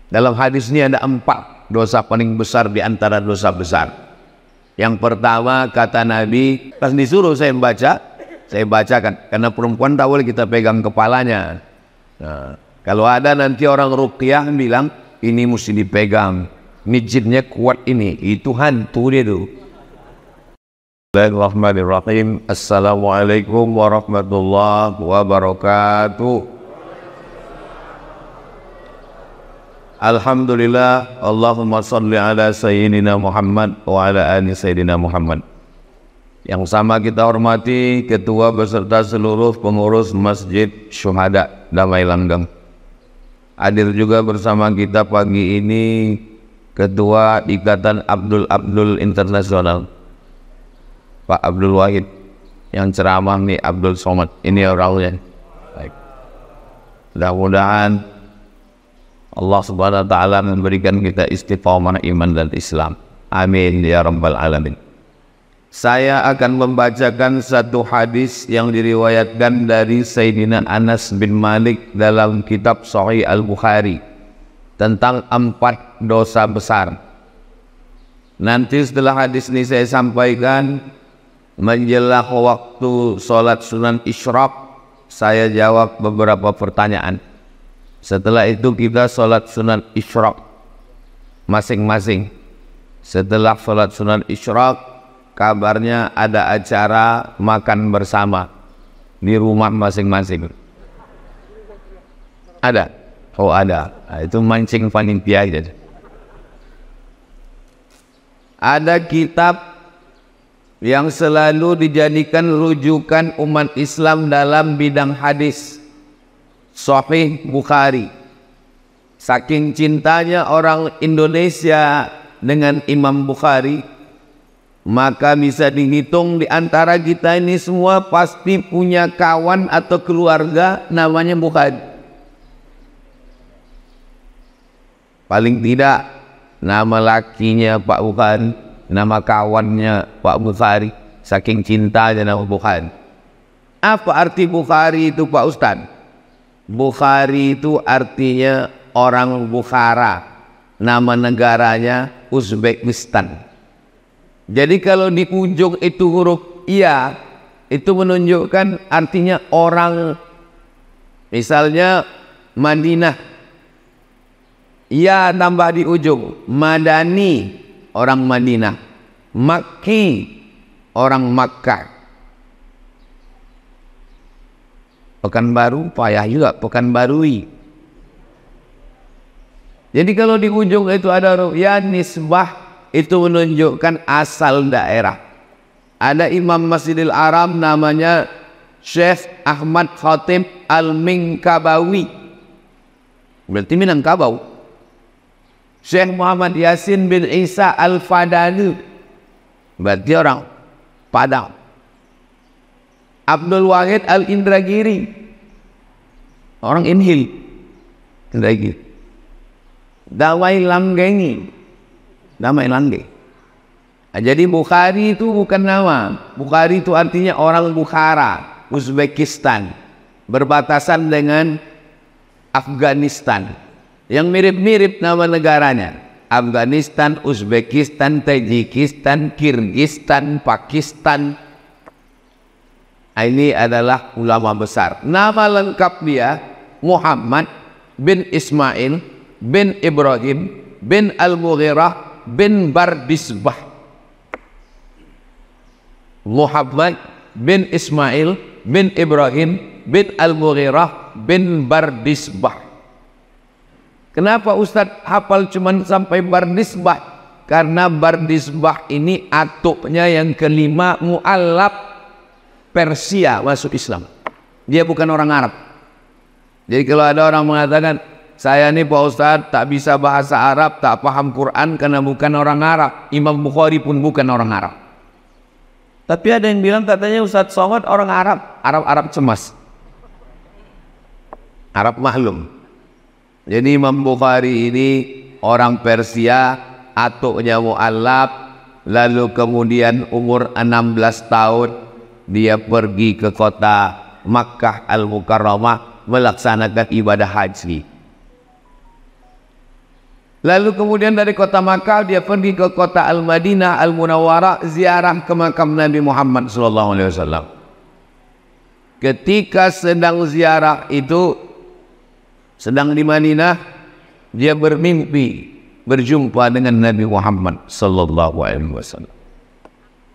Dalam hadis ini ada 4 dosa paling besar di antara dosa besar. Yang pertama kata Nabi, pas disuruh saya bacakan, karena perempuan tak boleh kita pegang kepalanya. Nah, kalau ada nanti orang ruqyah bilang ini mesti dipegang, ini jinnya kuat, ini itu hantu dia tuh. Bismillahirrahmanirrahim. Assalamualaikum warahmatullahi wabarakatuh. Alhamdulillah, Allahumma salli ala Sayyidina Muhammad wa ala ali Sayyidina Muhammad. Yang sama kita hormati Ketua beserta seluruh pengurus Masjid Syuhada Damai Langgeng. Hadir juga bersama kita pagi ini Ketua Ikatan Abdul Internasional, Pak Abdul Wahid. Yang ceramah nih Abdul Somad, ini orangnya. Baik. Mudah-mudahan Allah Subhanahu wa taala memberikan kita istiqamah iman dan Islam. Amin ya rabbal alamin. Saya akan membacakan satu hadis yang diriwayatkan dari Sayyidina Anas bin Malik dalam kitab Sahih Al-Bukhari tentang 4 dosa besar. Nanti setelah hadis ini saya sampaikan, menjelang waktu sholat sunan isyraq, saya jawab beberapa pertanyaan. Setelah itu kita sholat sunan isyraq masing-masing. Setelah sholat sunan isyraq, kabarnya ada acara makan bersama di rumah masing-masing. Ada? Oh ada. Nah, itu mancing panitia aja. Ada kitab yang selalu dijadikan rujukan umat Islam dalam bidang hadis, Sahih Bukhari. Saking cintanya orang Indonesia dengan Imam Bukhari, maka bisa dihitung di antara kita ini semua pasti punya kawan atau keluarga namanya Bukhari. Paling tidak nama lakinya Pak Bukhari, nama kawannya Pak Bukhari, saking cintanya nama Bukhari. Apa arti Bukhari itu Pak Ustadz? Bukhari itu artinya orang Bukhara, nama negaranya Uzbekistan. Jadi kalau di ujung itu huruf iya, itu menunjukkan artinya orang. Misalnya Madinah, iya tambah di ujung, Madani, orang Madinah, Makki, orang Makkah. Pekanbaru, payah juga, Pekanbarui. Jadi kalau di ujung itu ada huruf ya, nisbah, itu menunjukkan asal daerah. Ada Imam Masjidil Haram namanya Syekh Ahmad Khatib Al-Minkabawi, berarti Minangkabau. Syekh Muhammad Yasin bin Isa Al-Fadani, berarti orang Padang. Abdul Wahid Al-Indragiri, orang Inhil, Indragiri. Damai Langgengi, Damai Langge. Nah, jadi Bukhari itu bukan nama. Bukhari itu artinya orang Bukhara, Uzbekistan, berbatasan dengan Afghanistan. Yang mirip-mirip nama negaranya, Afghanistan, Uzbekistan, Tajikistan, Kirgistan, Pakistan. Ini adalah ulama besar. Nama lengkap dia Muhammad bin Ismail bin Ibrahim bin Al-Mughirah bin Bardisbah. Muhammad bin Ismail bin Ibrahim bin Al-Mughirah bin Bardisbah. Kenapa Ustadz hafal cuman sampai Bardisbah? Karena Bardisbah ini atuknya yang kelima, mu'allab Persia masuk Islam. Dia bukan orang Arab. Jadi kalau ada orang mengatakan, saya ini Pak Ustadz tak bisa bahasa Arab, tak paham Quran karena bukan orang Arab. Imam Bukhari pun bukan orang Arab. Tapi ada yang bilang katanya Ustadz Somad orang Arab. Arab cemas, Arab mahlum. Jadi Imam Bukhari ini orang Persia, atuknya mu'allab, lalu kemudian umur 16 tahun dia pergi ke kota Makkah Al-Mukarramah melaksanakan ibadah haji. Lalu kemudian dari kota Makkah dia pergi ke kota Al-Madinah Al-Munawwarah, ziarah ke makam Nabi Muhammad SAW. Ketika sedang ziarah itu, sedang di Madinah, dia bermimpi berjumpa dengan Nabi Muhammad SAW.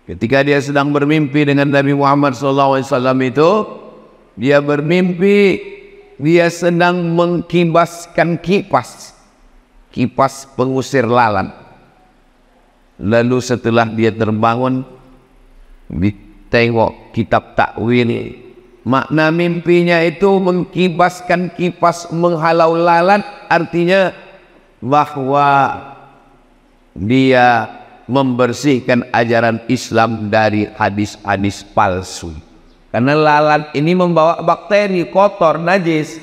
Ketika dia sedang bermimpi dengan Nabi Muhammad SAW itu, dia bermimpi dia sedang mengkibaskan kipas pengusir lalat. Lalu setelah dia terbangun, ditengok kitab takwil, makna mimpinya itu mengkibaskan kipas menghalau lalat, artinya bahwa dia membersihkan ajaran Islam dari hadis-hadis palsu. Karena lalat ini membawa bakteri kotor, najis,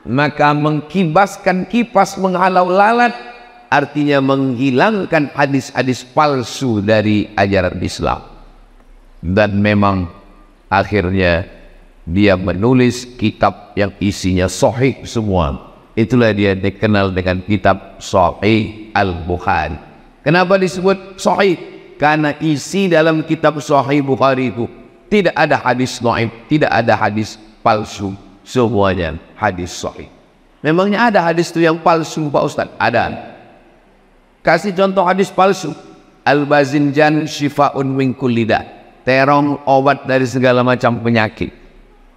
maka mengkibaskan kipas menghalau lalat artinya menghilangkan hadis-hadis palsu dari ajaran Islam. Dan memang akhirnya dia menulis kitab yang isinya sahih semua. Itulah dia dikenal dengan kitab Sahih Al-Bukhari. Kenapa disebut sahih? Karena isi dalam kitab Sahih Bukhari itu tidak ada hadis dhaif, tidak ada hadis palsu, semuanya hadis sahih. Memangnya ada hadis itu yang palsu Pak Ustaz? Ada. Kasih contoh hadis palsu. Al-Bazinjan syifa'un min kulli da'. Terong obat dari segala macam penyakit.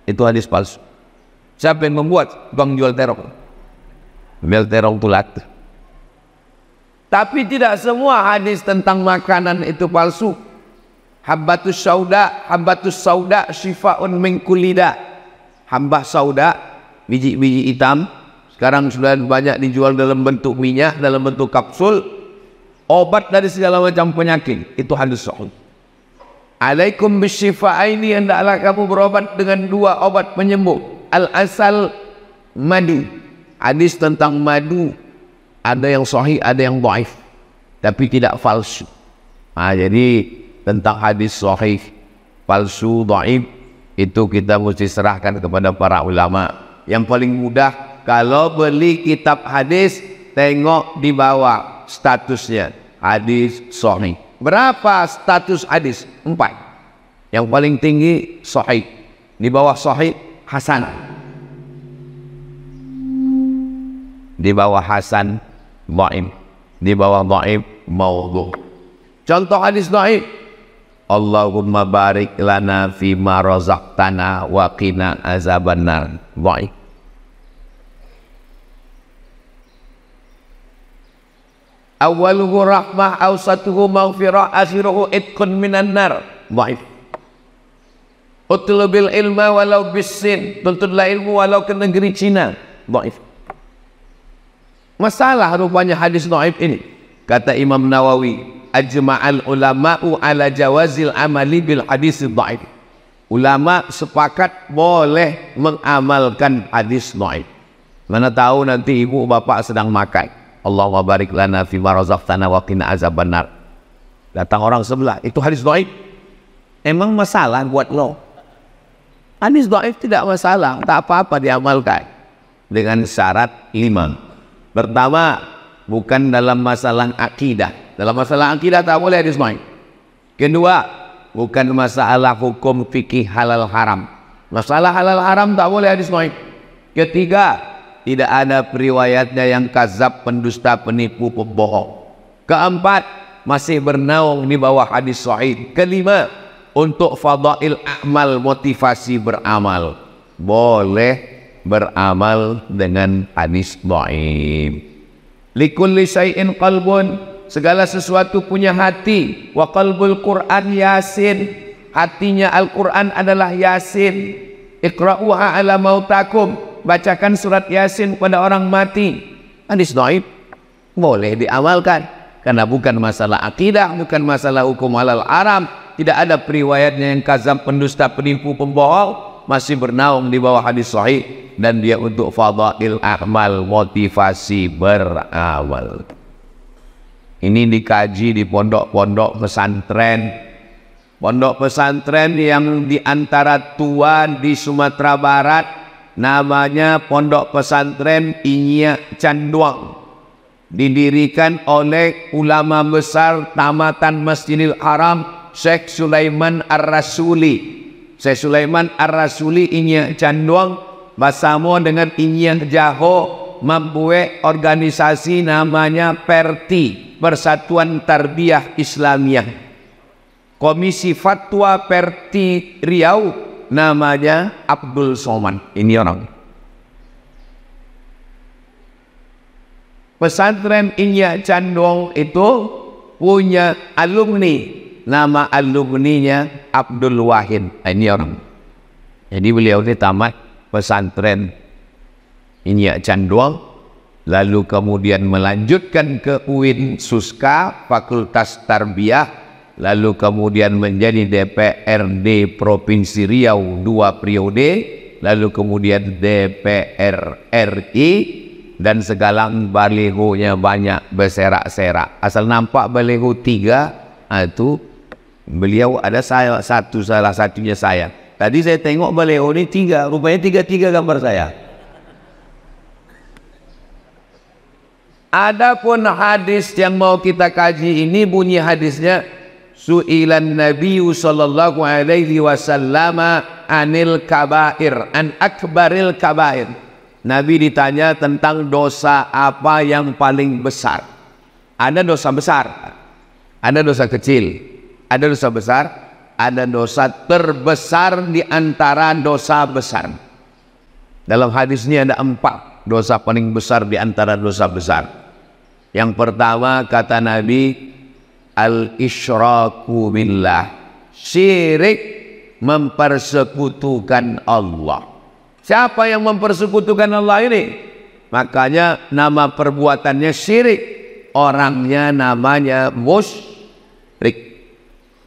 Itu hadis palsu. Siapa yang membuat? Bang jual terong. Jual terong tulat. Tapi tidak semua hadis tentang makanan itu palsu. Habbatus sauda syifa'un min kulli da'. Hambah sauda, biji-biji hitam, sekarang sudah banyak dijual dalam bentuk minyak, dalam bentuk kapsul, obat dari segala macam penyakit. Itu hadis sahih. Alaikum bisyifa'aini, hendaklah kamu berobat dengan dua obat penyembuh, al-asal, madu. Hadis tentang madu ada yang sahih, ada yang dhaif, tapi tidak palsu. Jadi tentang hadis sahih, palsu, dhaif, itu kita mesti serahkan kepada para ulama. Yang paling mudah, kalau beli kitab hadis, tengok di bawah statusnya, hadis sahih. Berapa status hadis? 4. Yang paling tinggi sahih, di bawah sahih hasan, di bawah hasan dhaif, di bawah dhaif maudhu. Contoh hadis dhaif, Allahumma barik lana fima razaqtana wa qina azabannar. Dhaif. Awaluhu rahmah, awsatuhu maghfirah, akhiruhu itqun minan nar. Dhaif. Utlubil ilma walau bisin, tuntutlah ilmu walau ke negeri Cina. Dhaif. Masalah rupanya hadis dhaif ini. Kata Imam Nawawi, ajma'al ulama'u ala jawazil amali bil hadis dhaif. Ulama sepakat boleh mengamalkan hadis dhaif. Mana tahu nanti ibu bapak sedang makan, Allahumma barik lana fima razaqtana wa qina azabannar. Datang orang sebelah, itu hadis dhaif. Emang masalah buat lo? Hadis dhaif tidak masalah, tak apa-apa diamalkan. Dengan syarat 5. Pertama, bukan dalam masalah akidah. Dalam masalah akidah tak boleh hadis dhaif. Kedua, bukan masalah hukum fikih halal haram. Masalah halal haram tak boleh hadis dhaif. Ketiga, tidak ada periwayatnya yang kazab, pendusta, penipu, pembohong. Keempat, masih bernaung di bawah hadis sahih. Kelima, untuk fadail amal, motivasi beramal, boleh beramal dengan hadis dhaif. Likulli syai'in qalbun, segala sesuatu punya hati. Wa qalbul Qur'an Yasin, hatinya Al-Quran adalah Yasin. Iqra'uha ala mautakum, bacakan surat Yasin pada orang mati. Hadis dhaif boleh diamalkan karena bukan masalah akidah, bukan masalah hukum halal haram. Tidak ada periwayatnya yang kazab, pendusta, penipu, pembohong, masih bernaung di bawah hadis sahih, dan dia untuk fadail amal, motivasi beramal. Ini dikaji di pondok-pondok pesantren. Pondok pesantren yang diantara tua di Sumatera Barat, namanya Pondok Pesantren Inya Canduang. didirikan oleh ulama besar tamatan Masjidil Haram Syekh Sulaiman Ar-Rasuli. Syekh Sulaiman Ar-Rasuli inya canduang bersama dengan inya Jaho membuat organisasi namanya PERTI, Persatuan Tarbiyah Islamiyah. Komisi Fatwa PERTI Riau namanya Abdul Somad. Ini orang. Pesantren Inya Candong itu punya alumni, nama alumninya Abdul Wahid. Ini orang. Jadi beliau ini tamat pesantren Inya Candong, lalu kemudian melanjutkan ke UIN Suska, Fakultas Tarbiyah, lalu kemudian menjadi DPRD Provinsi Riau 2 periode, lalu kemudian DPR RI, dan segala balihonya banyak berserak-serak. Asal nampak baliho 3, itu beliau ada salah satunya saya. Tadi saya tengok baliho ini 3, rupanya 3 gambar saya. Adapun hadis yang mau kita kaji ini bunyi hadisnya, su'ilan Nabiyu sallallahu alaihi wasallam anil kabair, an akbaril kabair. Nabi ditanya tentang dosa apa yang paling besar. Ada dosa besar, ada dosa kecil, ada dosa besar, ada dosa terbesar di antara dosa besar. Dalam hadis ini ada 4 dosa paling besar di antara dosa besar. Yang pertama kata Nabi, al-isyraku billah, syirik, mempersekutukan Allah. Siapa yang mempersekutukan Allah ini? Makanya nama perbuatannya syirik, orangnya namanya musyrik.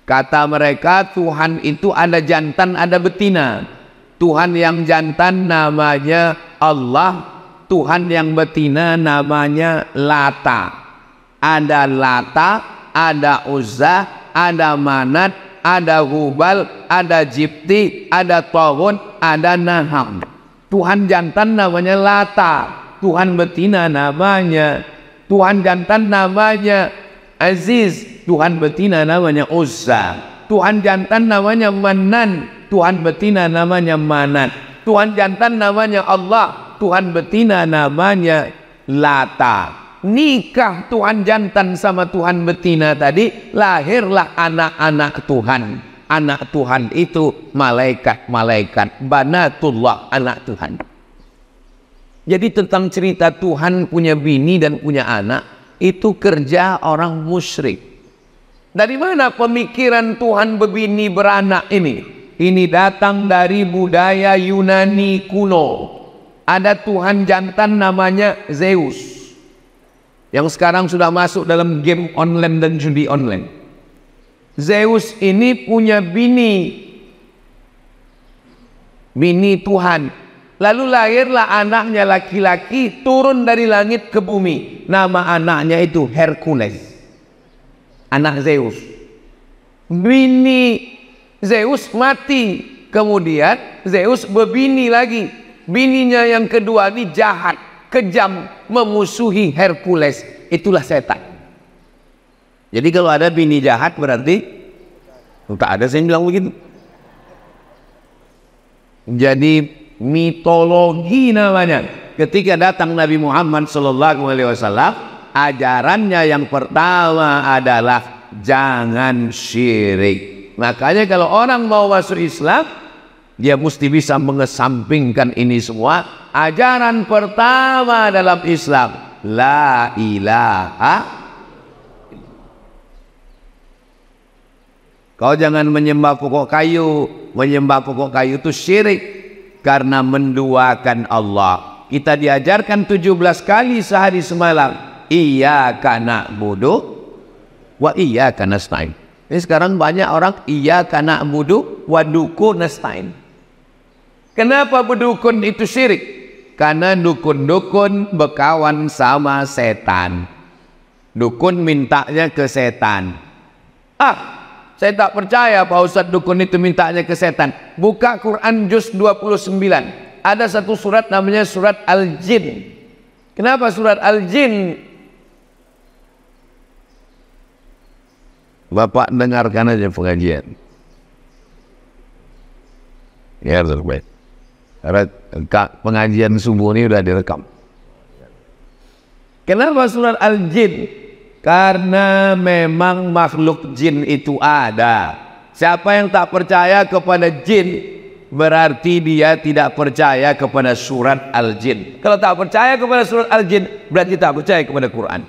Kata mereka Tuhan itu ada jantan ada betina. Tuhan yang jantan namanya Allah, Tuhan yang betina namanya Lata. Ada Lata, ada Uzza, ada Manat, ada Hubal, ada Jibti, ada Tawun, ada Naham. Tuhan jantan namanya Lata, Tuhan betina namanya, Tuhan jantan namanya Aziz, Tuhan betina namanya Uzza. Tuhan jantan namanya Manan, Tuhan betina namanya Manat. Tuhan jantan namanya Allah, Tuhan betina namanya Lata. Nikah Tuhan jantan sama Tuhan betina tadi, lahirlah anak-anak Tuhan. Anak Tuhan itu malaikat-malaikat, banatullah, anak Tuhan. Jadi tentang cerita Tuhan punya bini dan punya anak, itu kerja orang musyrik. Dari mana pemikiran Tuhan berbini beranak ini? Ini datang dari budaya Yunani kuno. Ada Tuhan jantan namanya Zeus, yang sekarang sudah masuk dalam game online dan judi online. Zeus ini punya bini Tuhan. Lalu lahirlah anaknya laki-laki, turun dari langit ke bumi. Nama anaknya itu Hercules, anak Zeus. Bini Zeus mati, kemudian Zeus berbini lagi. Bininya yang kedua ini jahat, kejam, memusuhi Hercules. Itulah setan. Jadi kalau ada bini jahat berarti tak ada saya bilang begitu. Jadi mitologi namanya. Ketika datang Nabi Muhammad SAW, ajarannya yang pertama adalah jangan syirik. Makanya kalau orang mau masuk Islam, dia mesti bisa mengesampingkan ini semua. Ajaran pertama dalam Islam, la ilaha. Kau jangan menyembah pokok kayu. Menyembah pokok kayu itu syirik, karena menduakan Allah. Kita diajarkan 17 kali sehari semalam, iyyaka na'budu wa iyyaka nasta'in. Ini sekarang banyak orang iyyaka na'budu wa dukun nasta'in. Kenapa berdukun itu syirik? Karena dukun-dukun berkawan sama setan. Dukun mintanya ke setan. Saya tak percaya Pak Ustadz dukun itu mintanya ke setan. Buka Quran juz 29. Ada satu surat namanya surat Al-Jin. Kenapa surat Al-Jin Bapak dengarkan aja pengajian. Ya, baik. Pengajian subuh ini udah direkam. Kenapa surat Al-Jin? Karena memang makhluk jin itu ada. Siapa yang tak percaya kepada jin, berarti dia tidak percaya kepada surat Al-Jin. Kalau tak percaya kepada surat Al-Jin, berarti tak percaya kepada Quran.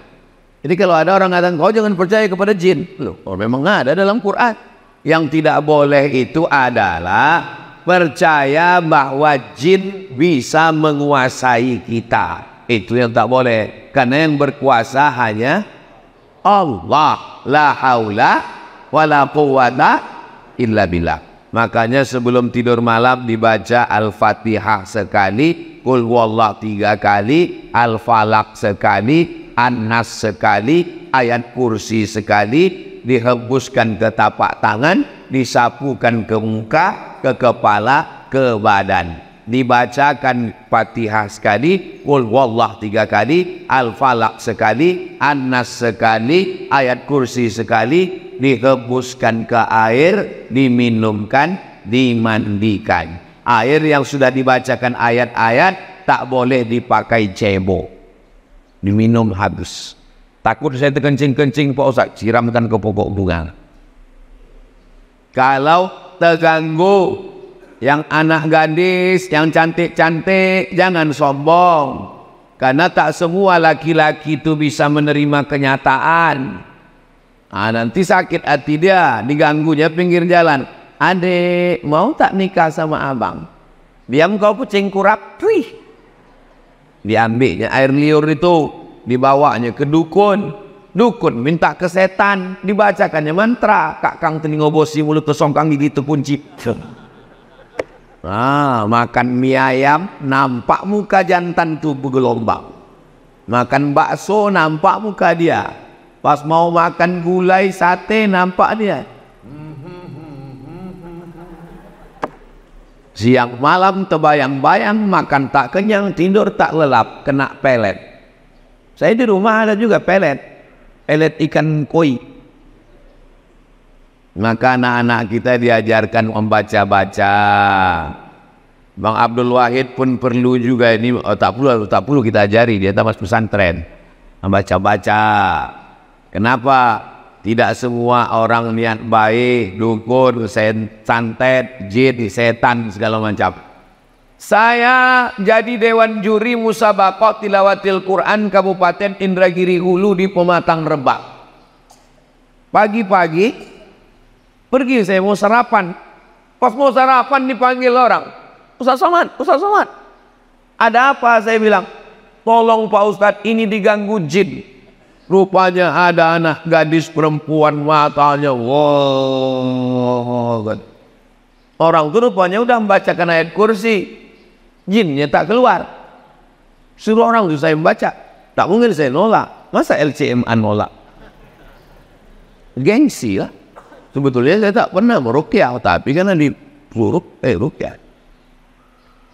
Jadi kalau ada orang mengatakan kau jangan percaya kepada jin, loh, memang ada dalam Quran. Yang tidak boleh itu adalah percaya bahwa jin bisa menguasai kita. Itu yang tak boleh. Karena yang berkuasa hanya Allah. La haula wa la quwwata illa billah. Makanya sebelum tidur malam dibaca Al-Fatihah sekali, Qul huwallahu 3 kali, Al-Falaq sekali, An-Nas sekali, ayat kursi sekali, dihembuskan ke tapak tangan, disapukan ke muka, ke kepala, ke badan. Dibacakan Fatihah sekali, Qul huwallahu 3 kali, Al-Falaq sekali, An-Nas sekali, ayat kursi sekali, dihembuskan ke air, diminumkan, dimandikan. Air yang sudah dibacakan ayat-ayat tak boleh dipakai cebok, diminum habis. Takut saya terkencing-kencing Pak Ustaz, siramkan ke pokok bunga. Kalau terganggu, yang anak gadis, yang cantik-cantik, jangan sombong. Karena tak semua laki-laki itu bisa menerima kenyataan. Nanti sakit hati dia, diganggunya pinggir jalan. Adek, mau tak nikah sama abang? Diam kau kucing kurap, wih. Diambilnya air liur itu, dibawanya ke dukun. Dukun minta ke setan, dibacakannya mantra. Kak Kang telinga bosi mulut tersongkang gigi terkunci. Makan mie ayam, nampak muka jantan tuh bergelombang. Makan bakso, nampak muka dia. Pas mau makan gulai sate, nampak dia. Siang malam terbayang-bayang, makan tak kenyang, tidur tak lelap, kena pelet. Saya di rumah ada juga pelet ikan koi. Maka anak-anak kita diajarkan membaca-baca. Bang Abdul Wahid pun perlu juga ini, tak perlu kita ajari, dia tamat pesantren. Membaca-baca. Kenapa? Tidak semua orang niat baik, dukun, santet, jin, setan, segala macam. Saya jadi dewan juri musabaqah tilawatil Quran Kabupaten Indragiri Hulu di Pematang Rebak. Pagi-pagi pergi saya mau sarapan. Pas mau sarapan dipanggil orang. Ustaz Somad, ada apa? Saya bilang, tolong Pak Ustadz, ini diganggu jin. Rupanya ada anak gadis perempuan, matanya wow. Orang itu rupanya udah membacakan ayat kursi, jinnya tak keluar. Suruh orang itu saya membaca, tak mungkin saya nolak. Masa LCMA nolak? Gengsi lah. Sebetulnya saya tak pernah meruqyah, tapi karena disuruh ruqyah.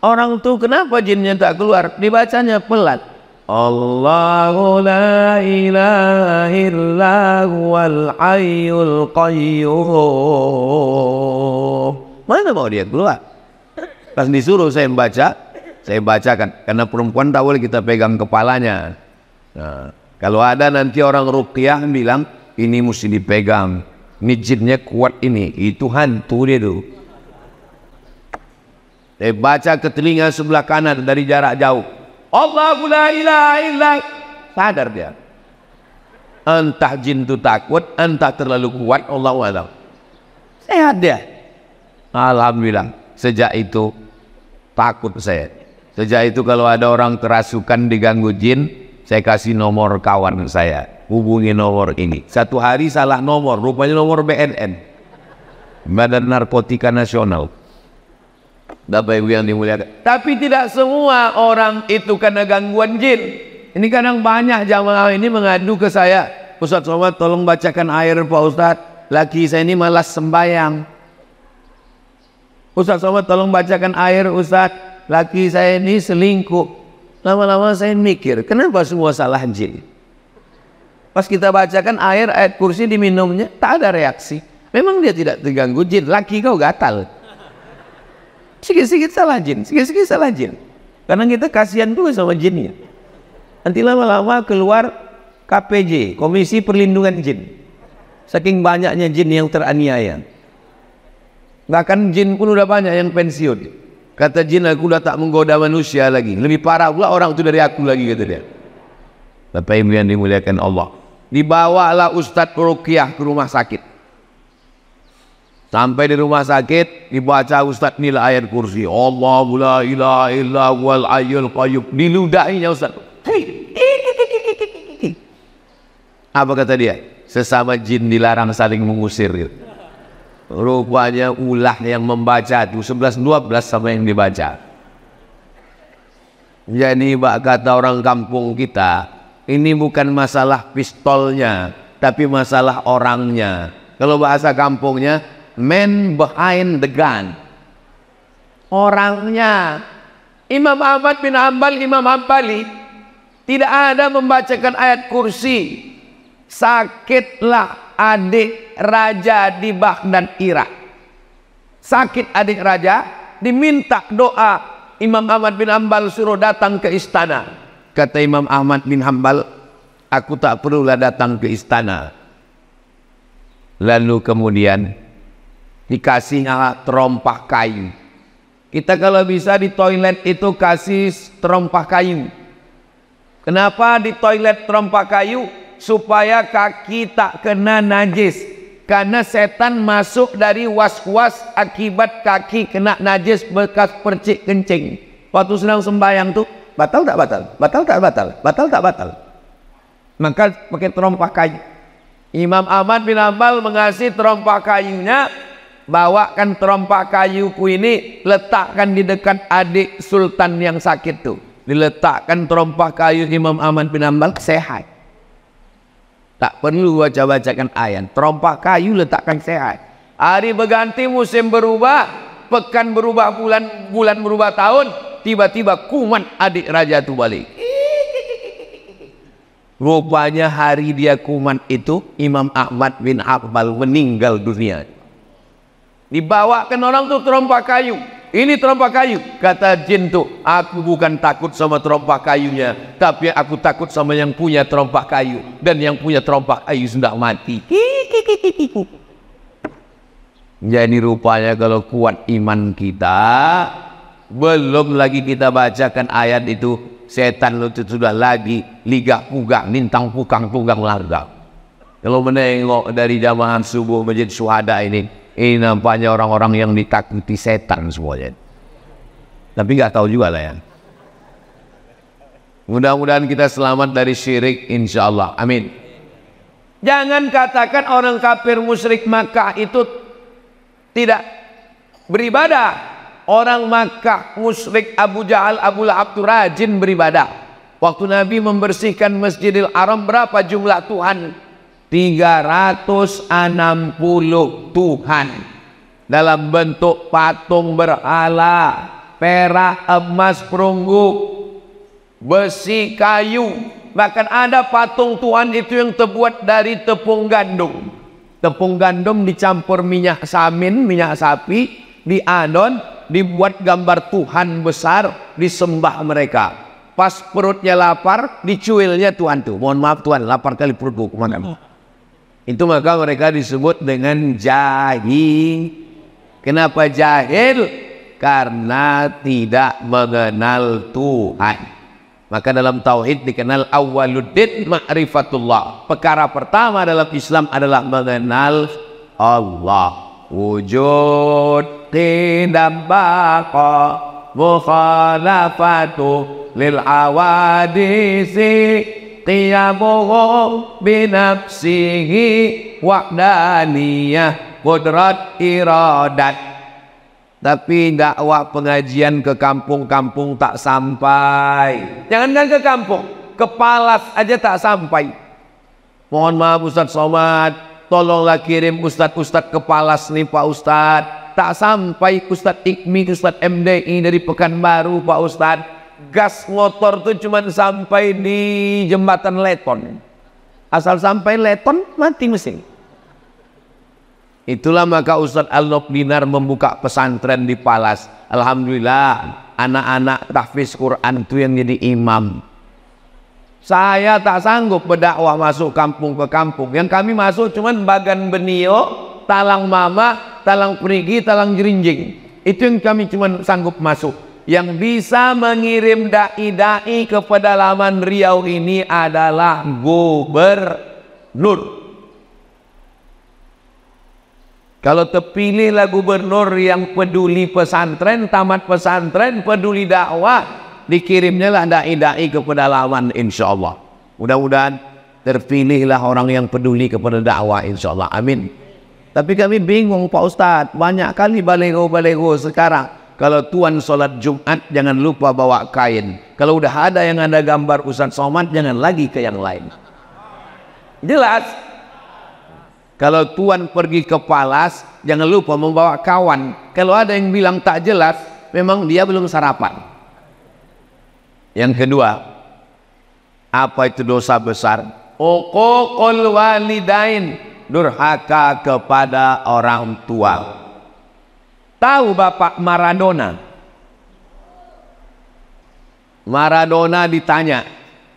Orang tuh kenapa jinnya tak keluar? Dibacanya pelan. Allahu la ilaha illa huwal hayyul qayyum. Mana mau dia keluar? Pas disuruh saya membaca, saya bacakan. Karena perempuan tak boleh kita pegang kepalanya. Nah, kalau ada nanti orang ruqyah bilang, ini mesti dipegang. Ini jinnya kuat ini. Itu hantu dia tuh. Saya baca ke telinga sebelah kanan dari jarak jauh. Allahu la ilaha illa. Sadar dia. Entah jin itu takut, entah terlalu kuat, Allahu a'lam. Sehat dia. Alhamdulillah. Sejak itu takut saya. Sejak itu kalau ada orang kerasukan diganggu jin, saya kasih nomor kawan saya. Hubungi nomor ini. Satu hari salah nomor, rupanya nomor BNN. Badan Narkotika Nasional. Bapak Ibu yang dimuliakan. Tapi tidak semua orang itu karena gangguan jin. Ini kadang banyak jamaah ini mengadu ke saya. Ustaz Somad tolong bacakan air Pak Ustaz. Laki saya ini malas sembayang. Ustaz Somad tolong bacakan air Ustaz. Laki saya ini selingkuh. Lama-lama saya mikir, kenapa semua salah jin? Pas kita bacakan ayat kursi diminumnya, tak ada reaksi. Memang dia tidak terganggu jin, laki kau gatal. Sikit-sikit salah jin, sikit-sikit salah jin. Karena kita kasihan juga sama jinnya. Nanti lama-lama keluar KPJ, Komisi Perlindungan Jin. Saking banyaknya jin yang teraniaya. Bahkan jin pun udah banyak yang pensiun. Kata jin, aku udah tak menggoda manusia lagi. Lebih parah pula orang itu dari aku lagi, kata dia. Bapak Ibu yang dimuliakan Allah, dibawalah Ustadz Ruqyah ke rumah sakit. Sampai di rumah sakit, dibaca Ustadz nilai ayat kursi. Allahu la ilaha illa huwal hayyul qayyum. Diludahinya Ustadz. Apa kata dia? Sesama jin dilarang saling mengusir. Rupanya ulah yang membaca itu 11-12 sama yang dibaca. Jadi kata orang kampung kita, ini bukan masalah pistolnya, tapi masalah orangnya. Kalau bahasa kampungnya, man behind the gun. Orangnya. Imam Ahmad bin Hanbal, Imam Hambali tidak ada membacakan ayat kursi. Sakitlah adik raja di Baghdad, Irak. Sakit adik raja, diminta doa. Imam Ahmad bin Hanbal suruh datang ke istana. Kata Imam Ahmad bin Hanbal, aku tak perlulah datang ke istana. Lalu kemudian dikasihnya terompah kayu. Kita kalau bisa di toilet itu kasih terompah kayu. Kenapa di toilet terompah kayu? Supaya kaki tak kena najis. Karena setan masuk dari was-was akibat kaki kena najis bekas percik kencing. Waktu sedang sembahyang tuh, batal tak batal? Batal tak batal? Batal tak batal? Maka pakai terompah kayu. Imam Ahmad bin Hanbal mengasih terompah kayunya. Bawakan terompah kayuku ini, letakkan di dekat adik sultan yang sakit tuh. Diletakkan terompah kayu Imam Ahmad bin Hanbal, sehat. Tak perlu baca-bacakan ayat. Terompah kayu letakkan sehat. Hari berganti, musim berubah, pekan berubah, bulan berubah tahun, tiba-tiba kuman adik raja itu balik. Rupanya hari dia kuman itu, Imam Ahmad bin Hanbal meninggal dunia. Dibawakan orang tuh terompah kayu. Ini terompah kayu. Kata jin tuh, aku bukan takut sama terompah kayunya, tapi aku takut sama yang punya terompah kayu. Dan yang punya terompah kayu sudah mati. Jadi rupanya kalau kuat iman kita, belum lagi kita bacakan ayat itu, setan itu sudah lagi ligah pugang, nintang pukang tunggang larga. Kalau menengok dari jamaah subuh Masjid Syuhada ini nampaknya orang-orang yang ditakuti setan semuanya. Tapi nggak tahu juga lah ya. Mudah-mudahan kita selamat dari syirik, insya Allah. Amin. Jangan katakan orang kafir musyrik Makkah itu tidak beribadah. Orang Makkah musyrik Abu Jahal, Abu Lahab itu rajin beribadah. Waktu Nabi membersihkan Masjidil Haram, berapa jumlah Tuhan? 360 Tuhan dalam bentuk patung berhala, perak, emas, perunggu, besi, kayu. Bahkan ada patung Tuhan itu yang terbuat dari tepung gandum. Tepung gandum dicampur minyak samin, minyak sapi, diadon, dibuat gambar Tuhan besar, disembah mereka. Pas perutnya lapar, dicuilnya Tuhan tuh. Mohon maaf Tuhan, lapar kali perutku, kemana? Itu maka mereka disebut dengan jahil. Kenapa jahil? Karena tidak mengenal Tuhan. Maka dalam tauhid dikenal awwaluddin ma'rifatullah. Perkara pertama dalam Islam adalah mengenal Allah. Wujud tidak baqa mukhalafatu lil awadisi qiyamuhu binafsihi wahdaniyah qudrat iradat. Tapi dakwah pengajian ke kampung-kampung tak sampai. Jangankan ke kampung, ke Palas aja tak sampai. Mohon maaf Ustadz Somad, tolonglah kirim Ustadz-Ustadz ke Palas nih Pak Ustadz. Tak sampai Ustadz Ikmi, Ustadz MDI dari Pekanbaru Pak Ustadz. Gas motor tuh cuma sampai di jembatan Leton. Asal sampai leton mati mesin. Itulah maka Ustadz Al-Nob Dinar membuka pesantren di Palas. Alhamdulillah anak-anak tahfiz Quran itu yang jadi imam. Saya tak sanggup berdakwah masuk kampung ke kampung. Yang kami masuk cuman Bagan Benio, Talang Mama, Talang Perigi, Talang Jerinjing. Itu yang kami cuman sanggup masuk. Yang bisa mengirim dai-dai ke pedalaman Riau ini adalah gubernur. Kalau terpilihlah gubernur yang peduli pesantren, tamat pesantren, peduli dakwah, dikirimnya lah dai-dai ke pedalaman, insya Allah. Mudah-mudahan terpilihlah orang yang peduli kepada dakwah, insya Allah. Amin. Tapi kami bingung Pak Ustadz, banyak kali balego-balego sekarang. Kalau tuan sholat Jumat jangan lupa bawa kain. Kalau udah ada yang ada gambar Ustadz Somad, jangan lagi ke yang lain. Jelas. Kalau tuan pergi ke Palas, jangan lupa membawa kawan. Kalau ada yang bilang tak jelas, memang dia belum sarapan. Yang kedua, apa itu dosa besar? Uququl walidain, durhaka kepada orang tua. Tahu Bapak Maradona? Maradona ditanya,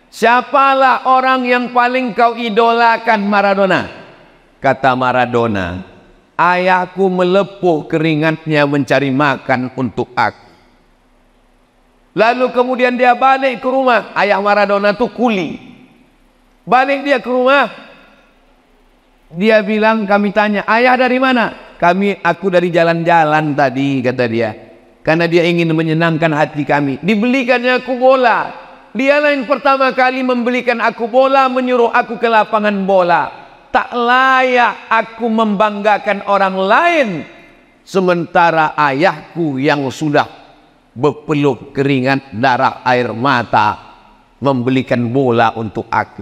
siapalah orang yang paling kau idolakan Maradona? Kata Maradona, ayahku melepuh keringatnya mencari makan untuk aku. Lalu kemudian dia balik ke rumah. Ayah Maradona itu kuli. Balik dia ke rumah, dia bilang, kami tanya, ayah dari mana? Aku dari jalan-jalan tadi, kata dia. Karena dia ingin menyenangkan hati kami. Dibelikannya aku bola. Dialah yang pertama kali membelikan aku bola, menyuruh aku ke lapangan bola. Tak layak aku membanggakan orang lain, sementara ayahku yang sudah berpeluh keringat, darah, air mata, membelikan bola untuk aku.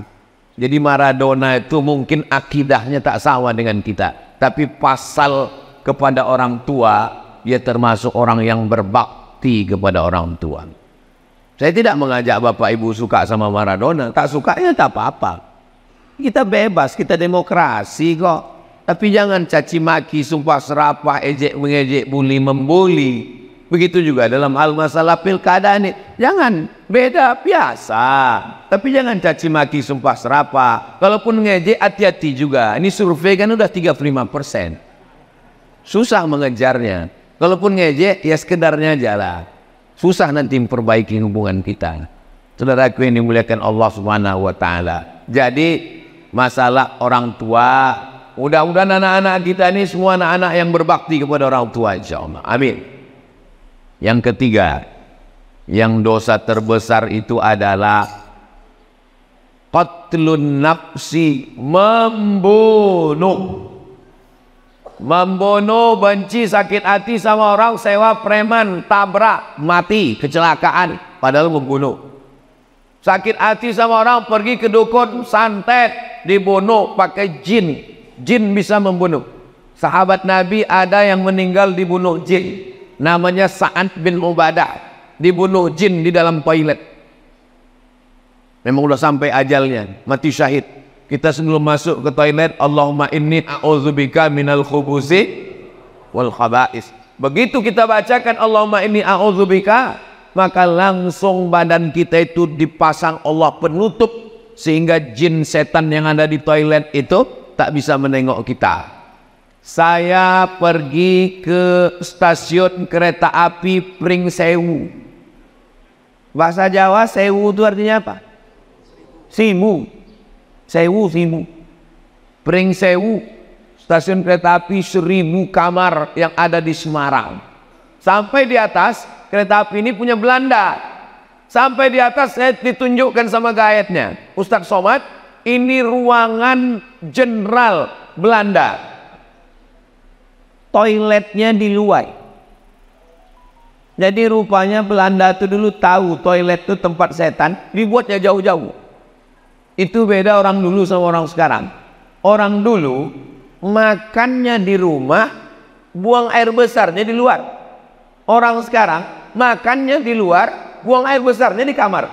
Jadi Maradona itu mungkin akidahnya tak sama dengan kita, tapi pasal kepada orang tua, dia termasuk orang yang berbakti kepada orang tua. Saya tidak mengajak Bapak Ibu suka sama Maradona, tak sukanya tak apa-apa. Kita bebas, kita demokrasi kok. Tapi jangan caci maki, sumpah serapah, ejek mengejek, bully membuli. Begitu juga dalam hal masalah pilkada ini. Jangan, beda biasa. Tapi jangan caci maki, sumpah serapah. Kalaupun ngejek, hati-hati juga. Ini survei kan udah 35%. Susah mengejarnya. Kalaupun ngejek, ya sekedarnya aja lah. Susah nanti memperbaiki hubungan kita. Saudaraku yang dimuliakan Allah Subhanahu wa Ta'ala. Jadi masalah orang tua, mudah-mudahan anak-anak kita ini semua anak-anak yang berbakti kepada orang tua, insyaallah. Amin. Yang ketiga, yang dosa terbesar itu adalah qatlun nafsi, membunuh. Membunuh, benci, sakit hati sama orang, sewa preman, tabrak, mati, kecelakaan, padahal membunuh. Sakit hati sama orang, pergi ke dukun, santet, dibunuh pakai jin. Jin bisa membunuh. Sahabat Nabi ada yang meninggal dibunuh jin. Namanya Sa'ad bin Ubadah, dibunuh jin di dalam toilet. Memang udah sampai ajalnya, mati syahid. Kita sebelum masuk ke toilet, Allahumma inni a'udzubika minal khubusi wal khaba'is. Begitu kita bacakan Allahumma inni a'udzubika, maka langsung badan kita itu dipasang Allah penutup, sehingga jin setan yang ada di toilet itu tak bisa menengok kita. Saya pergi ke stasiun kereta api Pringsewu. Bahasa Jawa sewu itu artinya apa? Simu. Sewu, simu. Pringsewu, stasiun kereta api 1000 kamar yang ada di Semarang. Sampai di atas, kereta api ini punya Belanda. Sampai di atas saya ditunjukkan sama guide-nya, Ustadz Somad, ini ruangan jenderal Belanda. Toiletnya di luar. Jadi rupanya Belanda itu dulu tahu toilet itu tempat setan, dibuatnya jauh-jauh. Itu beda orang dulu sama orang sekarang. Orang dulu makannya di rumah, buang air besarnya di luar. Orang sekarang makannya di luar, buang air besarnya di kamar.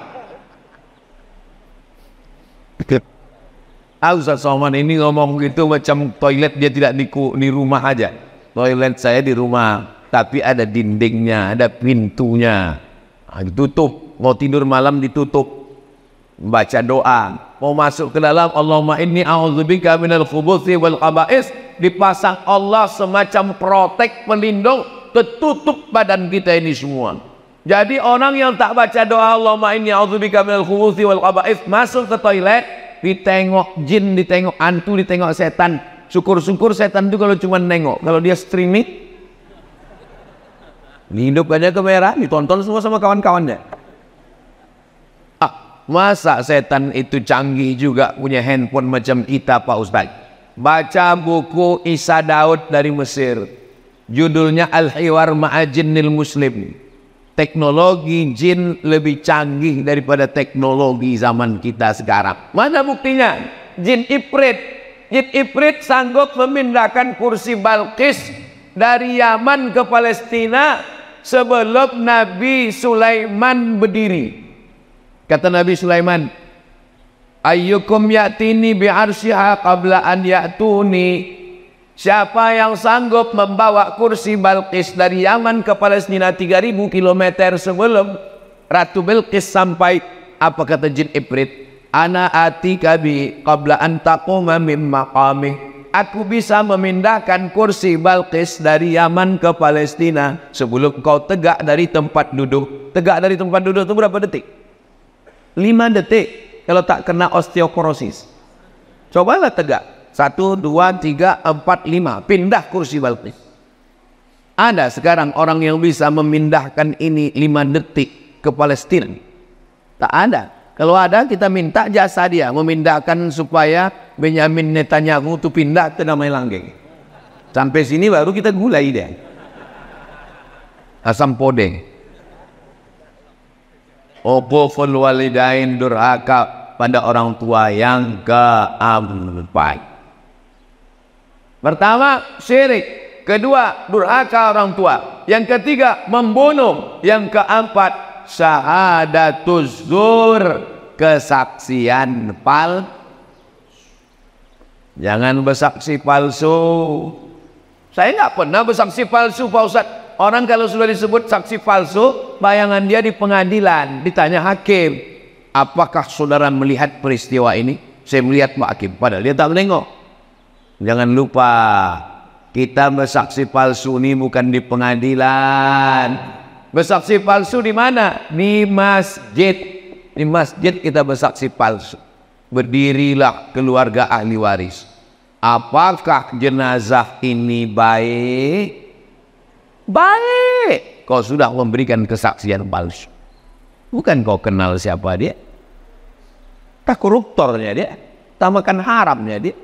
Ustaz Somad ini ngomong gitu macam toilet dia tidak di rumah aja. Toilet saya di rumah, tapi ada dindingnya, ada pintunya. Ditutup, mau tidur malam ditutup. Baca doa, mau masuk ke dalam, Allahumma inni a'udzubika minal khubuthi wal khaba'is, dipasang Allah semacam protek pelindung, tertutup badan kita ini semua. Jadi orang yang tak baca doa Allahumma inni a'udzubika minal khubuthi wal khaba'is, masuk ke toilet, ditengok jin, ditengok hantu, ditengok setan. Syukur-syukur setan itu kalau cuma nengok, kalau dia streaming hidupnya kamera, ditonton semua sama kawan-kawannya. Masa setan itu canggih juga punya handphone macam kita Pak Ustaz? Baca buku Isa Daud dari Mesir, judulnya Al-Hiwar Ma'ajinnil Muslim. Teknologi jin lebih canggih daripada teknologi zaman kita sekarang. Mana buktinya? Jin Ifrit sanggup memindahkan kursi Balqis dari Yaman ke Palestina sebelum Nabi Sulaiman berdiri. Kata Nabi Sulaiman, ayyukum ya'tini bi'arsyiha qabla an ya'tuni. Siapa yang sanggup membawa kursi Balqis dari Yaman ke Palestina 3000 km sebelum Ratu Bilqis sampai? Apa kata jin Ifrit? Ana atika bi qabla an taquma min maqami. Aku bisa memindahkan kursi Balqis dari Yaman ke Palestina sebelum kau tegak dari tempat duduk. Tegak dari tempat duduk itu berapa detik? 5 detik kalau tak kena osteoporosis. Cobalah tegak. 1, 2, 3, 4, 5. Pindah kursi Balqis. Ada sekarang orang yang bisa memindahkan ini 5 detik ke Palestina? Tak ada. Kalau ada, kita minta jasa dia memindahkan supaya Benyamin Netanyahu itu pindah ke Damai Langgeng. Sampai sini baru kita gulai dia. Asam podeng. Uququl walidain, durhaka pada orang tua yang keempat. Pertama, syirik. Kedua, durhaka orang tua. Yang ketiga, membunuh. Yang keempat, syahadatuz zur, kesaksian palsu. Jangan bersaksi palsu. Saya nggak pernah bersaksi palsu Pak Ustaz. Orang kalau sudah disebut saksi palsu, bayangan dia di pengadilan, ditanya hakim, apakah saudara melihat peristiwa ini? Saya melihat Pak Hakim, padahal dia tak menengok. Jangan lupa, kita bersaksi palsu ini bukan di pengadilan. Bersaksi palsu di mana? Di masjid. Di masjid kita bersaksi palsu. Berdirilah keluarga ahli waris. Apakah jenazah ini baik? Baik. Kau sudah memberikan kesaksian palsu. Bukan kau kenal siapa dia. Tak koruptornya dia. Tak makan haramnya dia.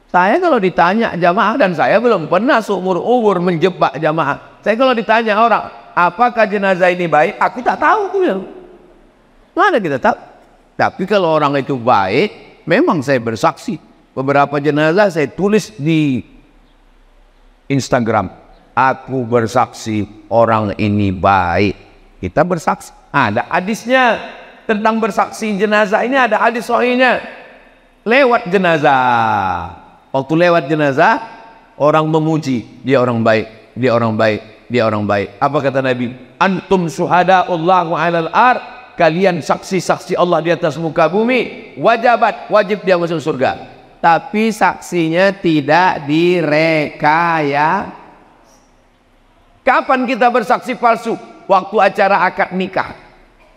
Saya kalau ditanya jamaah, dan saya belum pernah seumur-umur menjebak jamaah. Saya kalau ditanya orang, apakah jenazah ini baik? Aku tak tahu. Mana kita tahu? Tapi kalau orang itu baik, memang saya bersaksi. Beberapa jenazah saya tulis di Instagram. Aku bersaksi orang ini baik. Kita bersaksi. Ada hadisnya tentang bersaksi jenazah ini, ada hadis sahihnya. Lewat jenazah. Waktu lewat jenazah, orang memuji, dia orang baik, dia orang baik, dia orang baik. Apa kata Nabi? Antum syuhada'ullahu 'alal ard, kalian saksi-saksi Allah di atas muka bumi, wajib dia masuk surga. Tapi saksinya tidak direkayasa. Kapan kita bersaksi palsu? Waktu acara akad nikah.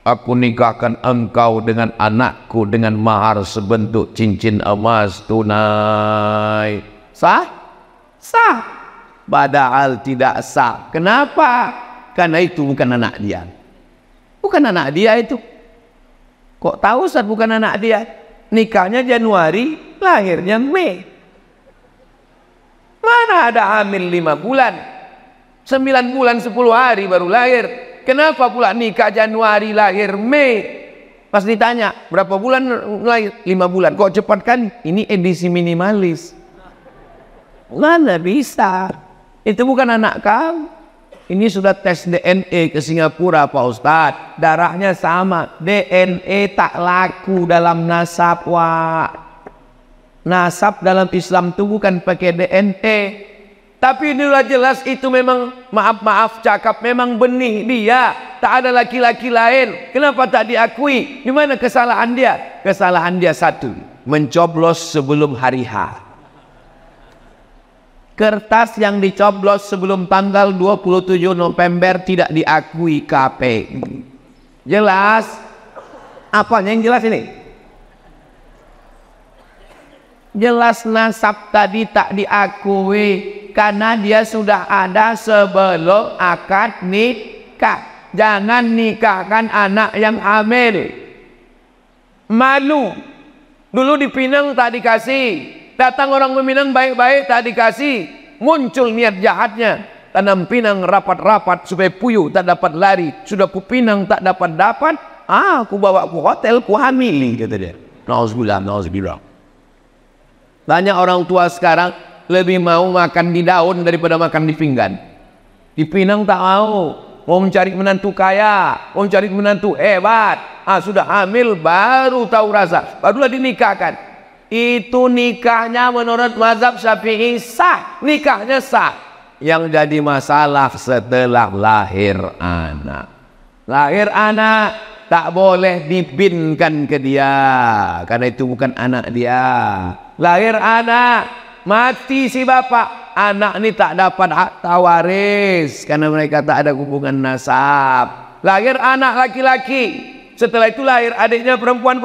Aku nikahkan engkau dengan anakku dengan mahar sebentuk cincin emas tunai. Sah? Sah. Padahal tidak sah. Kenapa? Karena itu bukan anak dia. Bukan anak dia itu. Kok tahu Ustaz bukan anak dia? Nikahnya Januari, lahirnya Mei. Mana ada hamil 5 bulan? 9 bulan 10 hari baru lahir. Kenapa pula nikah Januari, lahir Mei? Pas ditanya berapa bulan lahir? 5 bulan. Kok cepat kan? Ini edisi minimalis. Mana bisa? Itu bukan anak kamu. Ini sudah tes DNA ke Singapura Pak Ustadz. Darahnya sama. DNA tak laku dalam nasab, Wak. Nasab dalam Islam itu bukan pakai DNT. Tapi inilah jelas itu memang, maaf cakap, memang benih dia. Tak ada laki-laki lain. Kenapa tak diakui? Di mana kesalahan dia? Kesalahan dia satu, mencoblos sebelum hari H. Kertas yang dicoblos sebelum tanggal 27 November tidak diakui KPU. Jelas? Apanya yang jelas ini? Jelas nasab tadi tak diakui karena dia sudah ada sebelum akad nikah. Jangan nikahkan anak yang hamil. Malu. Dulu di Pinang tak dikasih. Datang orang Minang baik-baik tak dikasih. Muncul niat jahatnya. Tanam pinang rapat-rapat supaya puyuh tak dapat lari. Sudah Pinang tak dapat. Aku bawa ke hotel, ku hamili, kata dia. Nauzubillah. Banyak orang tua sekarang lebih mau makan di daun daripada makan di pinggan. Di Pinang tak mau mencari menantu kaya, mau mencari menantu hebat. Sudah hamil baru tahu rasa, barulah dinikahkan. Itu nikahnya menurut mazhab Syafi'i sah, nikahnya sah. Yang jadi masalah setelah lahir anak. Lahir anak tak boleh dibinkan ke dia, karena itu bukan anak dia. Lahir anak, mati si bapak, anak ini tak dapat hak tawaris karena mereka tak ada hubungan nasab. Lahir anak laki-laki, setelah itu lahir adiknya perempuan.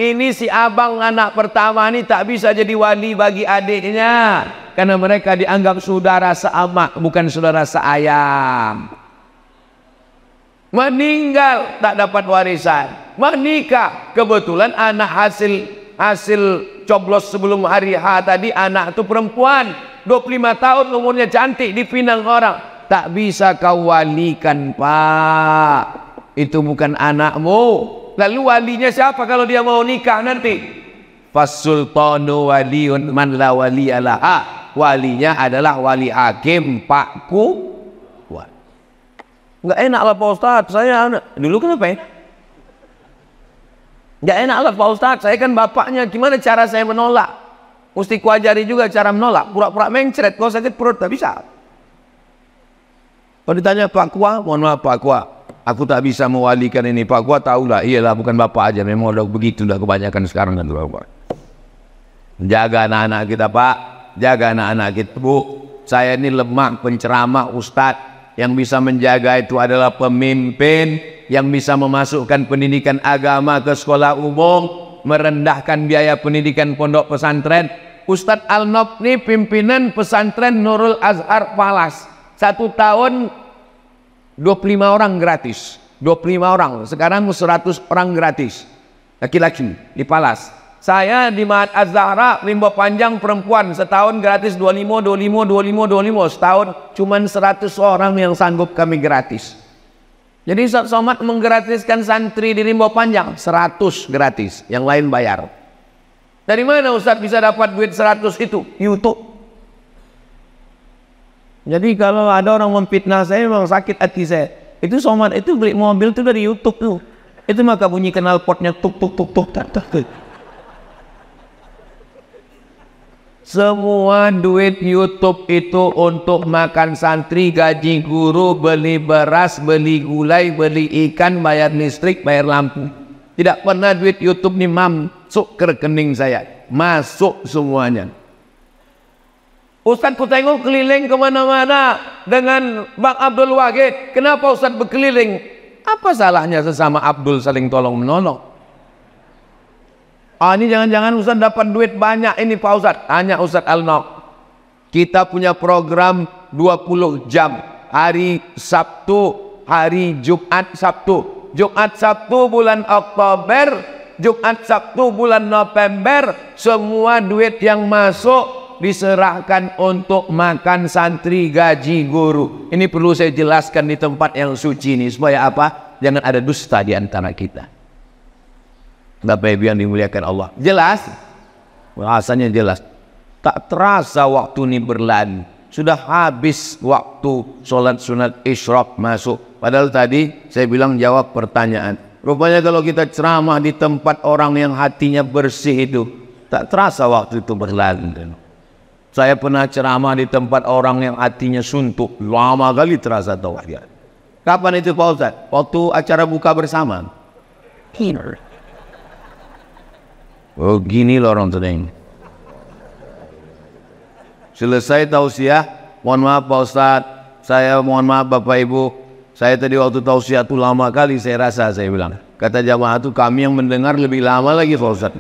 Ini si abang anak pertama ini tak bisa jadi wali bagi adiknya karena mereka dianggap saudara seamak, bukan saudara seayam. Meninggal tak dapat warisan. Menikah, kebetulan anak hasil coblos sebelum hari H tadi, anak itu perempuan 25 tahun umurnya, cantik, dipinang orang. Tak bisa kau walikan, Pak. Itu bukan anakmu. Lalu walinya siapa kalau dia mau nikah nanti? Fasultanu waliyun man la waliyalaha. Walinya adalah wali hakim, Pakku. Enggak enak lah Pak Ustadz, saya dulu kenapa ya? Enggak enak lah Pak Ustadz, saya kan bapaknya, gimana cara saya menolak? Mesti kuajari juga cara menolak, pura-pura mencret, kalau sakit perut tak bisa. Kalau ditanya Pak Kua, mohon maaf Pak Kua, aku tak bisa mewalikan ini. Pak Kua tahulah, iyalah bukan bapak aja, memang udah begitu, udah kebanyakan sekarang kan. Jaga anak-anak kita Pak, jaga anak-anak kita Bu. Saya ini lemah penceramah Ustadz. Yang bisa menjaga itu adalah pemimpin yang bisa memasukkan pendidikan agama ke sekolah umum, merendahkan biaya pendidikan pondok pesantren. Ustadz Al-Nob ini pimpinan pesantren Nurul Azhar Palas. 1 tahun 25 orang gratis. 25 orang, sekarang 100 orang gratis. Laki-laki di Palas. Saya di Mahat Az-Zahra, Limbo Panjang perempuan, setahun gratis 25. Setahun cuman 100 orang yang sanggup kami gratis. Jadi Ustaz Somad menggratiskan santri di Limbo Panjang 100 gratis, yang lain bayar. Dari mana Ustaz bisa dapat duit 100 itu? YouTube. Jadi kalau ada orang memfitnah saya, memang sakit hati saya. Itu Somad itu beli mobil itu dari YouTube tuh. Itu maka bunyi knalpotnya tuk. Semua duit YouTube itu untuk makan santri, gaji guru, beli beras, beli gulai, beli ikan, bayar listrik, bayar lampu. Tidak pernah duit YouTube ini masuk ke rekening saya. Masuk semuanya. Ustadz ku tengok keliling kemana-mana dengan Bang Abdul Wahid. Kenapa Ustadz berkeliling? Apa salahnya sesama Abdul saling tolong menolong? Ini jangan-jangan Ustaz dapat duit banyak ini Pak Ustaz. Tanya Ustaz Al-Nob. Kita punya program 20 jam. Hari Sabtu, hari Jumat Sabtu. Jumat Sabtu bulan Oktober, Jumat Sabtu bulan November. Semua duit yang masuk diserahkan untuk makan santri, gaji guru. Ini perlu saya jelaskan di tempat yang suci ini. Supaya apa? Jangan ada dusta di antara kita. Bapak Ibu yang dimuliakan Allah, jelas? Bahasanya jelas. Tak terasa waktu ini berlalu. Sudah habis waktu sholat sunat isyraq masuk. Padahal tadi saya bilang jawab pertanyaan. Rupanya kalau kita ceramah di tempat orang yang hatinya bersih itu, Tak terasa waktu itu berlalu. Saya pernah ceramah di tempat orang yang hatinya suntuk, lama kali terasa tauhid. Kapan itu Pak Ustaz? Waktu acara buka bersama. Oh gini loh orang tadi. Selesai tausiah, mohon maaf Pak Ustaz, saya mohon maaf Bapak Ibu, saya tadi waktu tausiah itu lama kali saya rasa, saya bilang. Kata jamaah itu kami yang mendengar lebih lama lagi Pak Ustaz.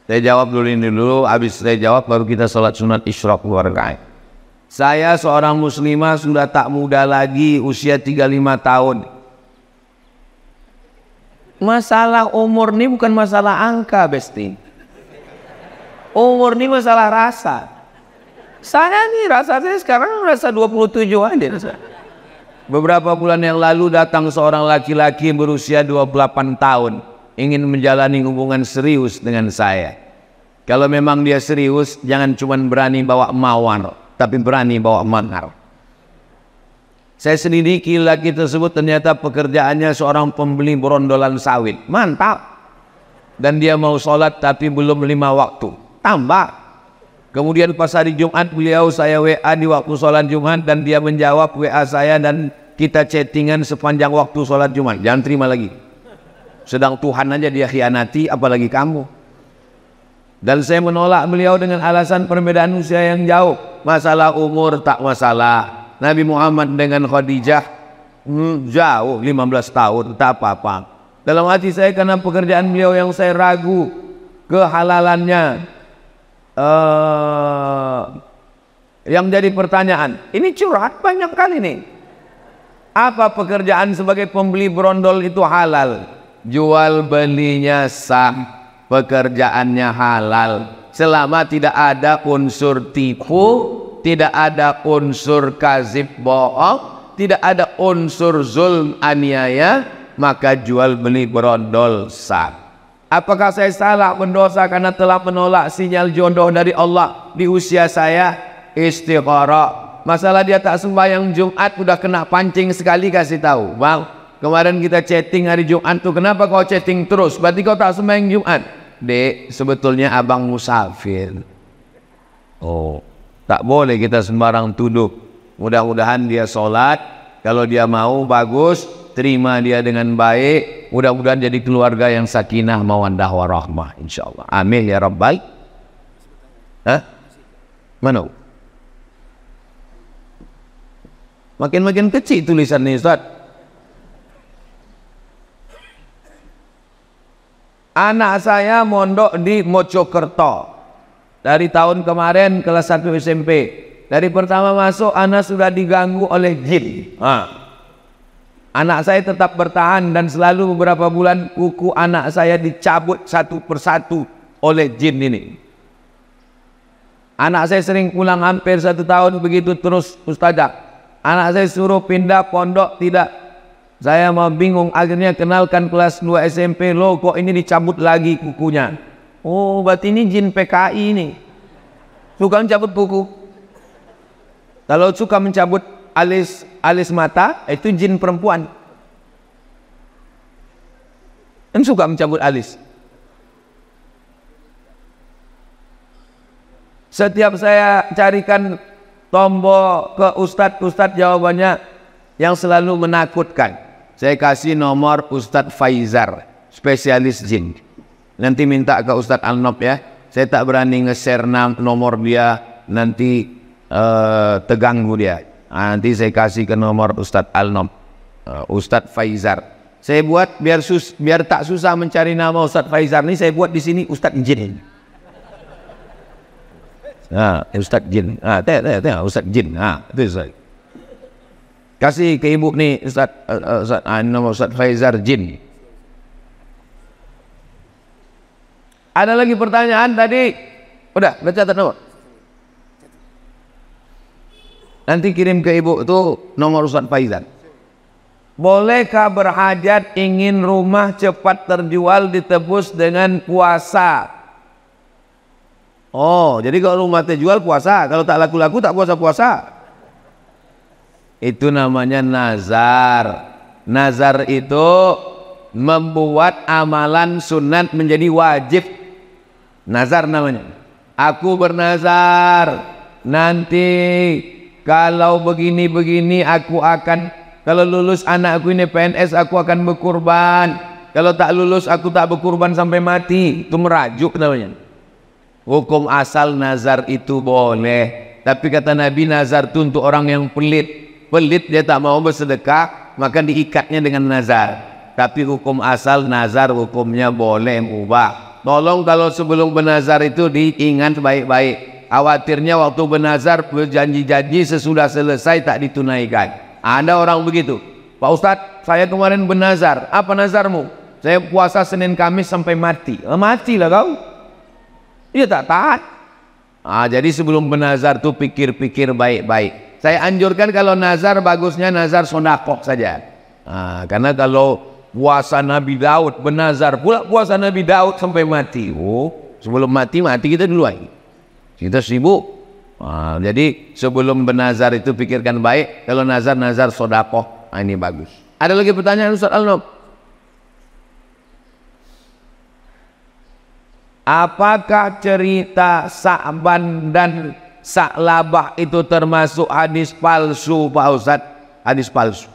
Saya jawab dulu ini dulu, habis saya jawab baru kita sholat sunat isyraq 2 rakaat. Saya seorang muslimah sudah tak muda lagi, usia 35 tahun. Masalah umur ini bukan masalah angka, Besti. Umur ini masalah rasa. Saya nih rasa saya sekarang rasa 27 aja. Beberapa bulan yang lalu datang seorang laki-laki berusia 28 tahun. Ingin menjalani hubungan serius dengan saya. Kalau memang dia serius, jangan cuma berani bawa mawar, tapi berani bawa mahar. Saya selidiki laki tersebut ternyata pekerjaannya seorang pembeli berondolan sawit. Mantap. Dan dia mau sholat tapi belum 5 waktu. Tambah. Kemudian pas hari Jumat beliau saya WA di waktu sholat Jumat dan dia menjawab WA saya dan kita chattingan sepanjang waktu sholat Jumat. Jangan terima lagi. Sedang Tuhan aja dia khianati, apalagi kamu. Dan saya menolak beliau dengan alasan perbedaan usia yang jauh. Masalah umur tak masalah. Nabi Muhammad dengan Khadijah jauh 15 tahun, tak apa-apa. Dalam hati saya karena pekerjaan beliau yang saya ragu kehalalannya. Yang jadi pertanyaan, ini curhat banyak kali nih. Apa pekerjaan sebagai pembeli berondol itu halal? Jual belinya sah, pekerjaannya halal selama tidak ada unsur tipu, tidak ada unsur kazib bohong, tidak ada unsur zulm aniaya, maka jual beli berondol sah. Apakah saya salah mendosa karena telah menolak sinyal jodoh dari Allah di usia saya? Istikharah. Masalah dia tak sembahyang Jumat udah kena pancing sekali, kasih tahu, Bang, kemarin kita chatting hari Jumat tuh, kenapa kau chatting terus? Berarti kau tak sembahyang Jumat. Dek, sebetulnya abang musafir. Oh, tak boleh kita sembarang tuduh. Mudah-mudahan dia sholat, kalau dia mau bagus, terima dia dengan baik. Mudah-mudahan jadi keluarga yang sakinah mawaddah warahmah, insyaallah. Amin ya rabbal. Hah? Mana? Makin-makin kecil tulisan ini, Ustaz. Anak saya mondok di Mojokerto dari tahun kemarin kelas 1 SMP. Dari pertama masuk anak sudah diganggu oleh jin. Anak saya tetap bertahan dan selalu beberapa bulan kuku anak saya dicabut satu persatu oleh jin ini. Anak saya sering pulang hampir 1 tahun begitu terus, Ustazah. Anak saya suruh pindah pondok, tidak. Saya mau bingung, akhirnya kenalkan kelas 2 SMP, loh kok ini dicabut lagi kukunya. Oh, berarti ini jin PKI ini. Suka mencabut kuku. Kalau suka mencabut alis mata, itu jin perempuan. Dan suka mencabut alis. Setiap saya carikan tombol ke ustadz jawabannya yang selalu menakutkan. Saya kasih nomor Ustadz Faizar, spesialis jin. Nanti minta ke Ustadz Alnob ya. Saya tak berani nge-share nomor dia, nanti terganggu dia. Nanti saya kasih ke nomor Ustadz Alnob, Ustadz Faizar. Saya buat biar tak susah mencari nama Ustadz Faizar ini, saya buat di sini Ustadz Jin. Ustadz Jin. Tengok Ustadz Jin. Itu Ustadz. Kasih ke ibu nih nama Ustadz Faizar Jin. Ada lagi pertanyaan tadi? Udah catat nomor. Nanti kirim ke ibu itu nomor Ustadz Faizar. Bolehkah berhajat ingin rumah cepat terjual ditebus dengan puasa? Oh, jadi kalau rumah terjual puasa, kalau tak laku-laku tak puasa-puasa. Itu namanya nazar. Nazar itu membuat amalan sunat menjadi wajib Nazar namanya. Aku bernazar nanti kalau begini-begini aku akan, kalau lulus anakku ini PNS aku akan berkurban, kalau tak lulus aku tak berkurban sampai mati. Itu merajuk namanya. Hukum asal nazar itu boleh, tapi kata Nabi nazar itu untuk orang yang pelit. Pelit dia tak mau bersedekah, maka diikatnya dengan nazar. Tapi hukum asal nazar hukumnya boleh, mubah. Tolong kalau sebelum bernazar itu diingat baik-baik. Khawatirnya waktu bernazar berjanji-janji sesudah selesai tak ditunaikan. Ada orang begitu. Pak Ustadz, saya kemarin bernazar. Apa nazarmu? Saya puasa Senin Kamis sampai mati. Matilah kau. Dia tak taat. Jadi sebelum bernazar tuh pikir-pikir baik-baik. Saya anjurkan kalau nazar bagusnya nazar sodakoh saja. Karena kalau puasa Nabi Daud bernazar pula puasa Nabi Daud sampai mati. Sebelum mati kita dulu lagi. Kita sibuk. Jadi sebelum bernazar itu pikirkan baik. Kalau nazar sodakoh, ini bagus. Ada lagi pertanyaan Ustaz Al-Nob? Apakah cerita Sa'ban dan Sa'labah itu termasuk hadis palsu, Pak Ustaz? Hadis palsu.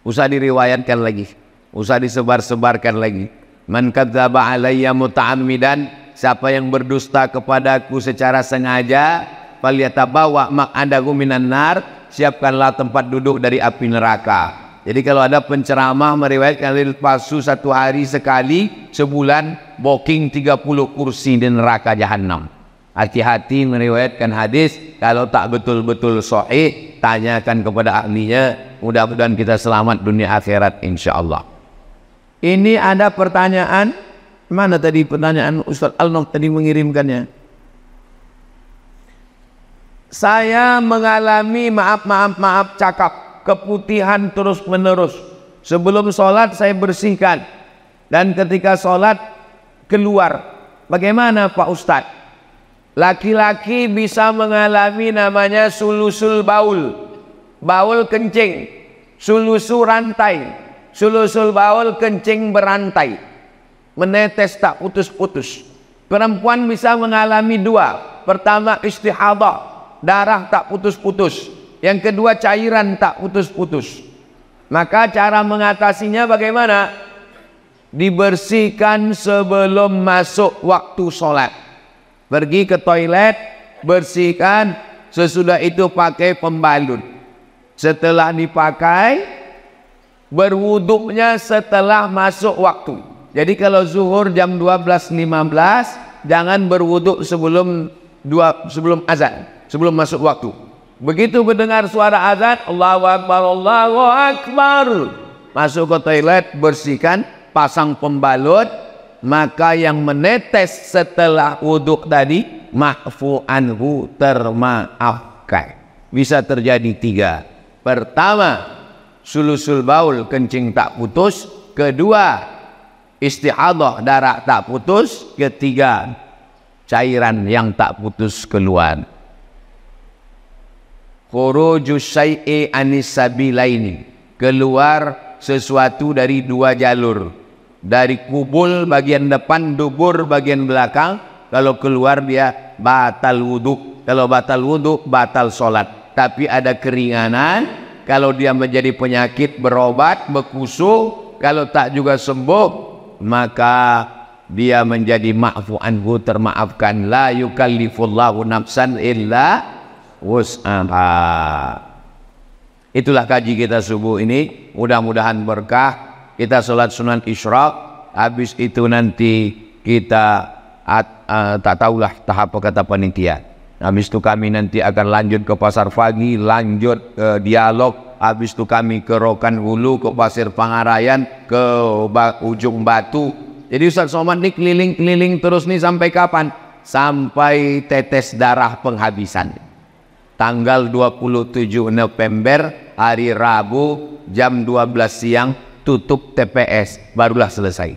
Usah diriwayatkan lagi, usah disebar-sebarkan lagi. Man kadzdzaba alayya muta'ammidan, siapa yang berdusta kepadaku secara sengaja, falyatabawa maq'adahu minan nar, siapkanlah tempat duduk dari api neraka. Jadi kalau ada penceramah meriwayatkan hadis palsu satu hari sekali, sebulan booking 30 kursi di neraka jahanam. Hati-hati meriwayatkan hadis, kalau tak betul-betul sahih, tanyakan kepada ahlinya. Mudah-mudahan kita selamat dunia akhirat insyaallah. Ini ada pertanyaan, mana tadi pertanyaan Ustaz Al-Nob tadi mengirimkannya? Saya mengalami maaf cakap keputihan terus menerus. Sebelum sholat saya bersihkan, dan ketika sholat keluar. Bagaimana Pak Ustadz? Laki-laki bisa mengalami namanya sulusul baul, baul kencing, sulusul rantai, sulusul baul kencing berantai, menetes tak putus-putus. Perempuan bisa mengalami dua. Pertama istihadah, darah tak putus-putus. Yang kedua cairan tak putus-putus. Maka cara mengatasinya bagaimana? Dibersihkan sebelum masuk waktu sholat. Pergi ke toilet, bersihkan, sesudah itu pakai pembalut. Setelah dipakai, berwuduknya setelah masuk waktu. Jadi kalau zuhur jam 12.15, jangan berwuduk sebelum azan, sebelum masuk waktu. Begitu mendengar suara azan, Allahu Akbar, Allahu Akbar, masuk ke toilet, bersihkan, pasang pembalut, maka yang menetes setelah wuduk tadi, ma'fu anhu, termaafkan. Bisa terjadi tiga. Pertama, sulusul baul, kencing tak putus. Kedua, istihadah, darah tak putus. Ketiga, cairan yang tak putus keluar. Khurujus syai'i anis sabilaini, keluar sesuatu dari dua jalur, dari kubul bagian depan, dubur bagian belakang. Kalau keluar dia batal wudhu, kalau batal wudhu batal sholat. Tapi ada keringanan, kalau dia menjadi penyakit berobat, berkusu. Kalau tak juga sembuh, maka dia menjadi ma'fu anhu, termaafkan. La yukallifullahu nafsan illa wus'aha. Itulah kaji kita subuh ini. Mudah-mudahan berkah. Kita sholat sunan isyraq, habis itu nanti kita tak tahulah tahap kata panitia. Habis itu kami nanti akan lanjut ke Pasar Pagi, lanjut ke dialog. Habis itu kami ke Rokan Hulu, ke Pasir Pangarayan, ke Ujung Batu. Jadi Ustaz Somad ini keliling-keliling terus nih sampai kapan? Sampai tetes darah penghabisan. Tanggal 27 November hari Rabu jam 12 siang tutup TPS, barulah selesai.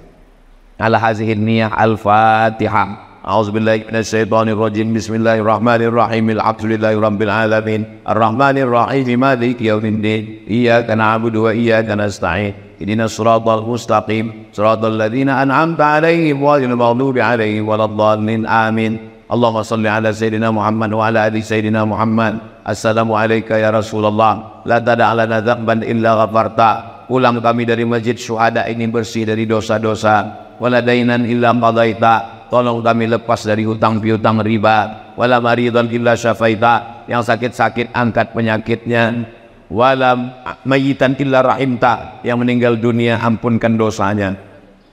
Ala hazihin niyah, al-Fatihah. A'udzubillahi minasyaitonirrajim. Bismillahirrahmanirrahim. Alhamdulillahirabbil alamin. Arrahmanirrahim. Maliki yaumiddin. Iyyaka na'budu wa iyyaka nasta'in. ihdinas siratal mustaqim siratal ladzina an'amta 'alaihim ghairil maghdubi 'alaihim waladdallin. Amin. Allahumma salli ala Sayyidina Muhammad wa ala ali Sayyidina Muhammad. Assalamu alayka ya Rasulullah. La tada' lana dzamban illa ghafarta. Pulang kami dari masjid syuhada ini bersih dari dosa-dosa. Wala dainan illa qadaita. Tolong kami lepas dari hutang piutang riba. Wala maridan illa syafaita. Yang sakit-sakit angkat penyakitnya. Wala mayitan illa rahimta. Yang meninggal dunia ampunkan dosanya.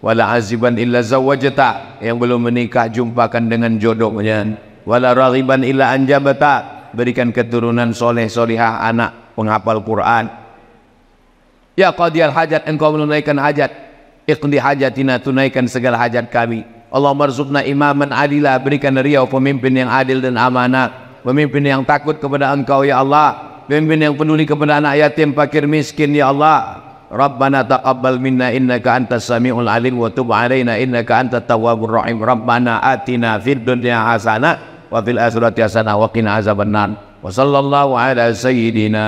Wala aziban illa zawajata, yang belum menikah jumpakan dengan jodohnya. Wala raghiban illa anjabata, berikan keturunan soleh solihah, anak penghafal Quran. Ya qadiyal hajat, engkau menunaikan hajat. Iqdi hajatina, tunaikan segala hajat kami. Allahumma rzuqna imaman adila, berikan riau pemimpin yang adil dan amanah, pemimpin yang takut kepada engkau ya Allah, pemimpin yang peduli kepada anak yatim, fakir miskin ya Allah. Rabbana taqabbal minna innaka antas samiul alim wa tub alaina innaka antat tawwabur rahim. Rabbana atina fid dunya hasanah wa fil akhirati hasanah wa qina azabannar. Wa sallallahu ala sayyidina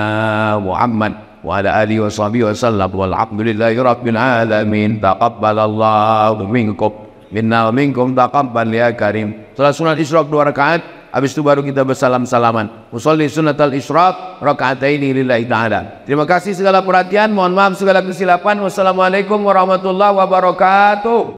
Muhammad wa ala alihi wa sahbihi wa sallam walhamdulillahi rabbil alamin. Taqabbalallahu minkum minna wa minkum taqabbal ya karim. Salat sunat Isyraq 2 rakaat. Habis itu baru kita bersalam-salaman. Usolli sunnatal isyraq raka'ataini lillahi ta'ala. Terima kasih segala perhatian, mohon maaf segala kesilapan. Wassalamualaikum warahmatullahi wabarakatuh.